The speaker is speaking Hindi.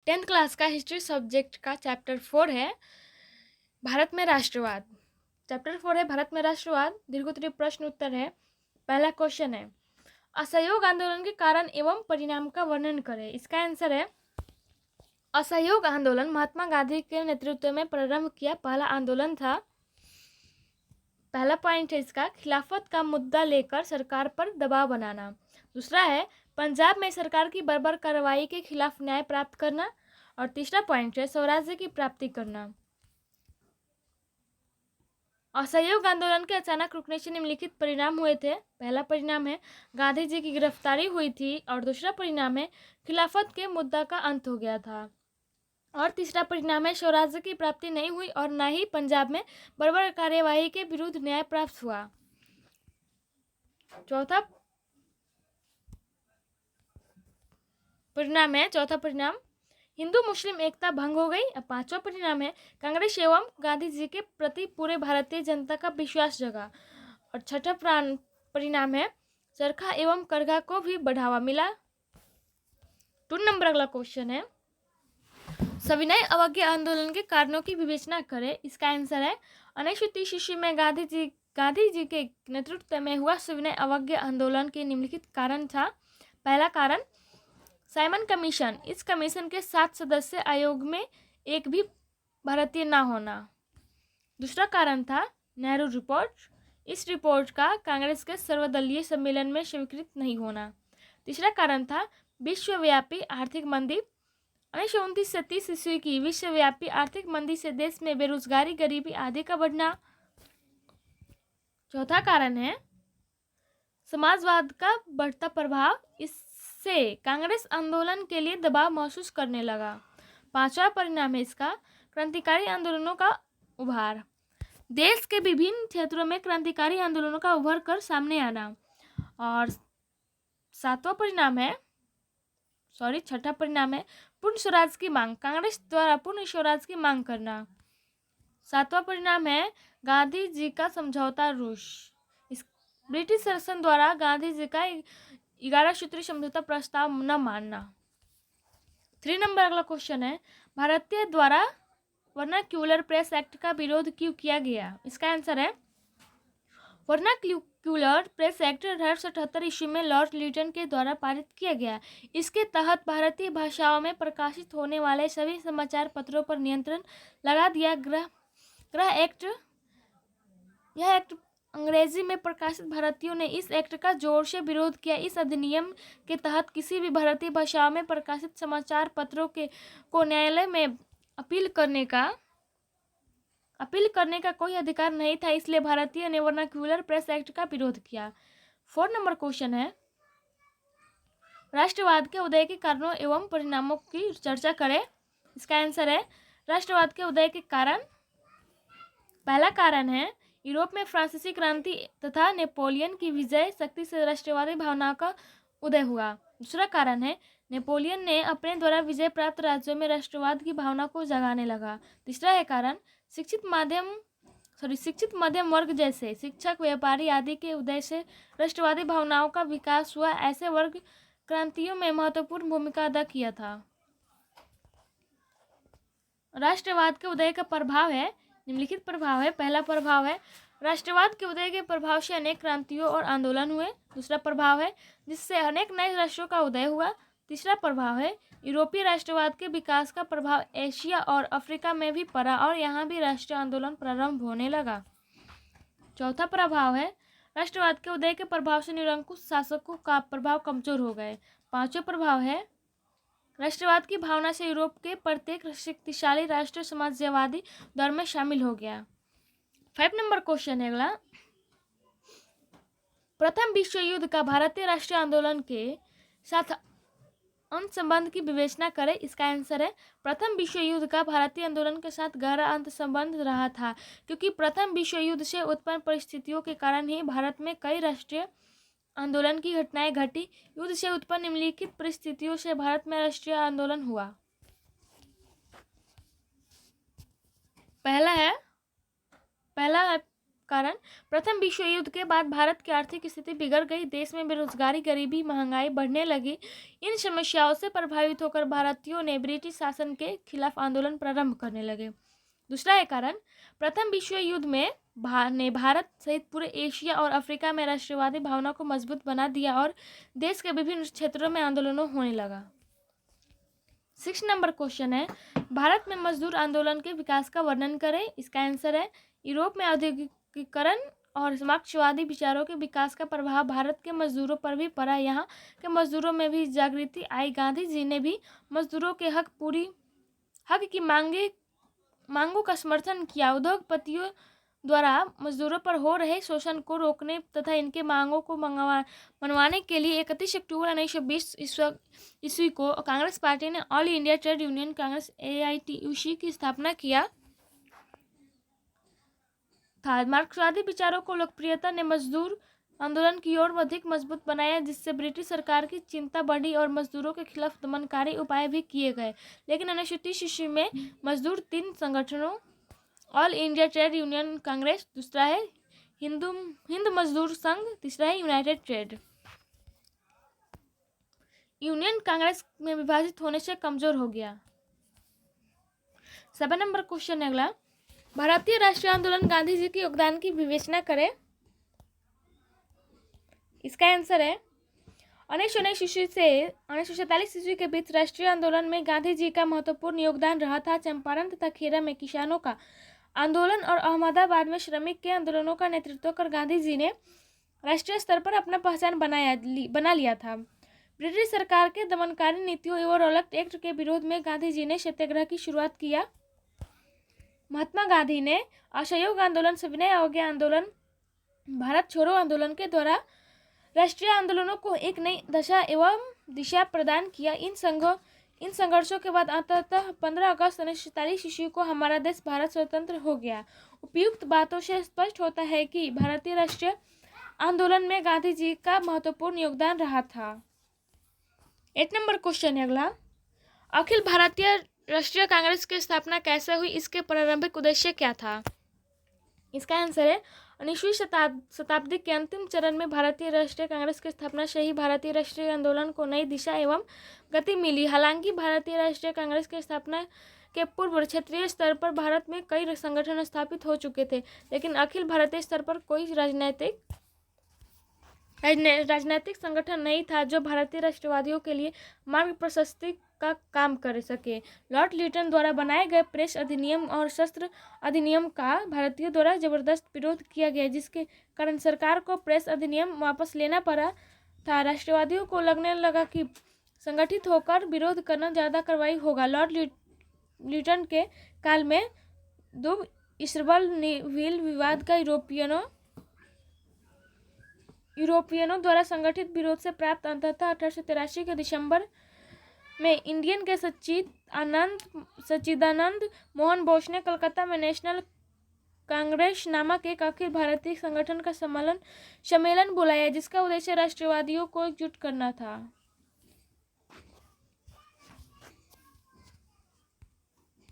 10th क्लास का हिस्ट्री सब्जेक्ट का चैप्टर 4 है भारत में राष्ट्रवाद। चैप्टर 4 है भारत में राष्ट्रवाद। दीर्घोत्तरीय प्रश्न उत्तर है। पहला क्वेश्चन है, असहयोग आंदोलन के कारण एवं परिणाम का वर्णन करें। इसका आंसर है, असहयोग आंदोलन महात्मा गांधी के नेतृत्व में प्रारंभ किया पहला आंदोलन था। पहला पॉइंट है इसका, खिलाफत का मुद्दा लेकर सरकार पर दबाव बनाना। दूसरा है, पंजाब में सरकार की बर्बर कार्रवाई के खिलाफ न्याय प्राप्त करना। और तीसरा पॉइंट है, स्वराज्य की प्राप्ति करना। असहयोग आंदोलन के अचानक रुकने से निम्नलिखित परिणाम हुए थे। पहला परिणाम है, गांधी जी की गिरफ्तारी हुई थी। और दूसरा परिणाम है, खिलाफत के मुद्दा का अंत हो गया था। और तीसरा परिणाम है, स्वराज्य की प्राप्ति नहीं हुई और न ही पंजाब में बर्बर कार्यवाही के विरुद्ध न्याय प्राप्त हुआ। चौथा परिणाम हिंदू मुस्लिम एकता भंग हो गई। अब पांचवा परिणाम है, कांग्रेस एवं गांधी जी के प्रति पूरे भारतीय जनता का विश्वास जगा। और छठा परिणाम है, चरखा एवं करघा को भी बढ़ावा मिला। 2 नंबर अगला क्वेश्चन है, सविनय अवज्ञा आंदोलन के कारणों की विवेचना करें। इसका आंसर है, 1930 ईस्वी में गांधी जी के नेतृत्व में हुआ सविनय अवज्ञा आंदोलन के निम्नलिखित कारण था। पहला कारण, साइमन कमीशन। इस कमीशन के 7 सदस्य आयोग में एक भी भारतीय ना होना। दूसरा कारण था नेहरू रिपोर्ट। इस रिपोर्ट का कांग्रेस के सर्वदलीय सम्मेलन में स्वीकृत नहीं होना। तीसरा कारण था विश्वव्यापी आर्थिक मंदी। 1929 से 30 ईस्वी की विश्वव्यापी आर्थिक मंदी से देश में बेरोजगारी, गरीबी आदि का बढ़ना। चौथा कारण है समाजवाद का बढ़ता प्रभाव। इससे कांग्रेस आंदोलन के लिए दबाव महसूस करने लगा। पांचवा परिणाम है इसका, क्रांतिकारी आंदोलनों का उभार। देश के विभिन्न क्षेत्रों में क्रांतिकारी आंदोलनों का उभर कर सामने आना। और छठा परिणाम है पूर्ण स्वराज की मांग। कांग्रेस द्वारा पूर्ण स्वराज की मांग करना। सातवां परिणाम है गांधी जी का समझौता रूस। ब्रिटिश शासन द्वारा गांधी जी का 11 सूत्री समझौता प्रस्ताव न मानना। 3 नंबर अगला क्वेश्चन है, भारतीय द्वारा वर्नाक्यूलर प्रेस एक्ट का विरोध क्यों किया गया। इसका आंसर है, वर्नाक्यूलर प्रेस एक्ट 1878 ईस्वी में लॉर्ड लिटन के द्वारा पारित किया गया। इसके तहत भारतीय भाषाओं में प्रकाशित होने वाले सभी समाचार पत्रों पर नियंत्रण लगा दिया। यह एक्ट अंग्रेजी में प्रकाशित भारतीयों ने इस एक्ट का जोर से विरोध किया। इस अधिनियम के तहत किसी भी भारतीय भाषाओं में प्रकाशित समाचार पत्रों को न्यायालय में अपील करने का कोई अधिकार नहीं था। इसलिए भारतीय ने वर्नाक्यूलर प्रेस एक्ट का विरोध किया। 4 नंबर क्वेश्चन है, राष्ट्रवाद के उदय के कारणों एवं परिणामों की चर्चा करें। इसका आंसर है, राष्ट्रवाद के उदय के कारण, पहला कारण है यूरोप में फ्रांसीसी क्रांति तथा नेपोलियन की विजय शक्ति से राष्ट्रवादी भावना का उदय हुआ। दूसरा कारण है, नेपोलियन ने अपने द्वारा विजय प्राप्त राज्यों में राष्ट्रवाद की भावना को जगाने लगा। तीसरा है कारण, शिक्षित मध्यम वर्ग जैसे शिक्षक, व्यापारी आदि के उदय से राष्ट्रवादी भावनाओं का विकास हुआ। ऐसे वर्ग क्रांतियों में महत्वपूर्ण भूमिका अदा किया था। राष्ट्रवाद के उदय का प्रभाव है, निम्नलिखित प्रभाव है। पहला प्रभाव है, राष्ट्रवाद के उदय के प्रभाव से अनेक क्रांतियों और आंदोलन हुए। दूसरा प्रभाव है, जिससे अनेक नए राष्ट्रों का उदय हुआ। तीसरा प्रभाव है, यूरोपीय राष्ट्रवाद के विकास का प्रभाव एशिया और अफ्रीका में भी पड़ा और यहाँ भी राष्ट्रीय आंदोलन प्रारंभ होने लगा। चौथा प्रभाव है, राष्ट्रवाद के उदय के प्रभाव से निरंकुश शासकों का प्रभाव कमजोर हो गए। पांचवा प्रभाव है, राष्ट्रवाद की भावना से यूरोप के प्रत्येक शक्तिशाली राष्ट्र समाजवादी दौर में शामिल हो गया। 5 नंबर क्वेश्चन है अगला, प्रथम विश्व युद्ध का भारतीय राष्ट्रीय आंदोलन के साथ अंत संबंध की विवेचना करें। इसका आंसर है, प्रथम विश्व युद्ध का भारतीय आंदोलन के साथ गहरा अंत संबंध रहा था, क्योंकि प्रथम विश्व युद्ध से उत्पन्न परिस्थितियों के कारण ही भारत में कई राष्ट्रीय आंदोलन की घटनाएं घटी। युद्ध से उत्पन्न निम्नलिखित परिस्थितियों से भारत में राष्ट्रीय आंदोलन हुआ। पहला कारण प्रथम विश्व युद्ध के बाद भारत की आर्थिक स्थिति बिगड़ गई। देश में बेरोजगारी, गरीबी, महंगाई बढ़ने लगी। इन समस्याओं से प्रभावित होकर भारतीयों ने ब्रिटिश शासन के खिलाफ आंदोलन प्रारंभ करने लगे। दूसरा है कारण, प्रथम विश्व युद्ध में भारत सहित पूरे एशिया और अफ्रीका में राष्ट्रवादी भावना को मजबूत बना दिया और देश के विभिन्न क्षेत्रों में आंदोलनों होने लगा। 6 नंबर क्वेश्चन है, भारत में मजदूर आंदोलन के विकास का वर्णन करें। इसका आंसर है, यूरोप में औद्योगिकीकरण और मार्क्सवादी विचारों के विकास का प्रभाव भारत के मजदूरों पर भी पड़ा। यहाँ के मजदूरों में भी जागृति आई। गांधी जी ने भी मजदूरों के हक की मांगों का समर्थन किया। उद्योगपतियों द्वारा मजदूरों पर हो रहे शोषण को रोकने तथा इनके मांगों को मनवाने के लिए 31 अक्टूबर 1920 ईस्वी को कांग्रेस पार्टी ने all India trade union Congress AITUC की स्थापना किया था। मार्क्सवादी विचारों को लोकप्रियता ने मजदूर आंदोलन की ओर अधिक मजबूत बनाया, जिससे ब्रिटिश सरकार की चिंता बढ़ी और मजदूरों के खिलाफ दमनकारी उपाय भी किए गए। लेकिन 1930 ईस्वी में मजदूर 3 संगठनों, all India trade union Congress, दूसरा है हिंद मजदूर संघ, तीसरा है यूनाइटेड ट्रेड यूनियन कांग्रेस में विभाजित होने से कमजोर हो गया। 7 नंबर क्वेश्चन है अगला, भारतीय राष्ट्रीय आंदोलन गांधी जी के योगदान की विवेचना करें। इसका आंसर है, 1919 ईस्वी से 1947 ईस्वी के बीच राष्ट्रीय आंदोलन में गांधी जी का महत्वपूर्ण योगदान रहा था। चंपारण तथा खेड़ा में किसानों का आंदोलन और अहमदाबाद में श्रमिक के आंदोलनों का नेतृत्व कर गांधी जी ने राष्ट्रीय स्तर पर अपना पहचान बना लिया था। ब्रिटिश सरकार के दमनकारी नीतियों और रॉलेट एक्ट के विरोध में गांधी जी ने सत्याग्रह की शुरुआत किया। महात्मा गांधी ने असहयोग आंदोलन, सविनय अवज्ञा आंदोलन, भारत छोड़ो आंदोलन के द्वारा राष्ट्रीय आंदोलनों को एक नई दशा एवं दिशा प्रदान किया। इन संघर्षों के बाद अंततः 15 अगस्त 1947 ईस्वी को हमारा देश भारत स्वतंत्र हो गया। उपयुक्त बातों से स्पष्ट होता है कि भारतीय राष्ट्रीय आंदोलन में गांधी जी का महत्वपूर्ण योगदान रहा था। 8 नंबर क्वेश्चन है अगला, अखिल भारतीय राष्ट्रीय कांग्रेस की स्थापना कैसे हुई, इसके प्रारंभिक उद्देश्य क्या था। इसका आंसर है, 19वीं शताब्दी के अंतिम चरण में भारतीय राष्ट्रीय कांग्रेस की स्थापना से ही भारतीय राष्ट्रीय आंदोलन को नई दिशा एवं गति मिली। हालांकि भारतीय राष्ट्रीय कांग्रेस की स्थापना के पूर्व क्षेत्रीय स्तर पर भारत में कई संगठन स्थापित हो चुके थे, लेकिन अखिल भारतीय स्तर पर कोई राजनीतिक संगठन नहीं था जो भारतीय राष्ट्रवादियों के लिए मार्ग प्रशस्ति का काम कर सके। लॉर्ड लिटन द्वारा बनाए गए प्रेस अधिनियम और शस्त्र अधिनियम का भारतीयों द्वारा जबरदस्त विरोध किया गया, जिसके कारण सरकार को प्रेस अधिनियम वापस लेना पड़ा था। राष्ट्रवादियों को लगने लगा कि संगठित होकर विरोध करना ज़्यादा कार्रवाई होगा। लॉर्ड लिटन के काल में दूब इस्टर्बल विवाद का यूरोपियनों द्वारा संगठित विरोध से प्राप्त अंततः 1883 के दिसंबर में इंडियन के सच्चिदानंद मोहन बोस ने कलकत्ता में नेशनल कांग्रेस नामक एक अखिल भारतीय संगठन का सम्मेलन बुलाया, जिसका उद्देश्य राष्ट्रवादियों को एकजुट करना था।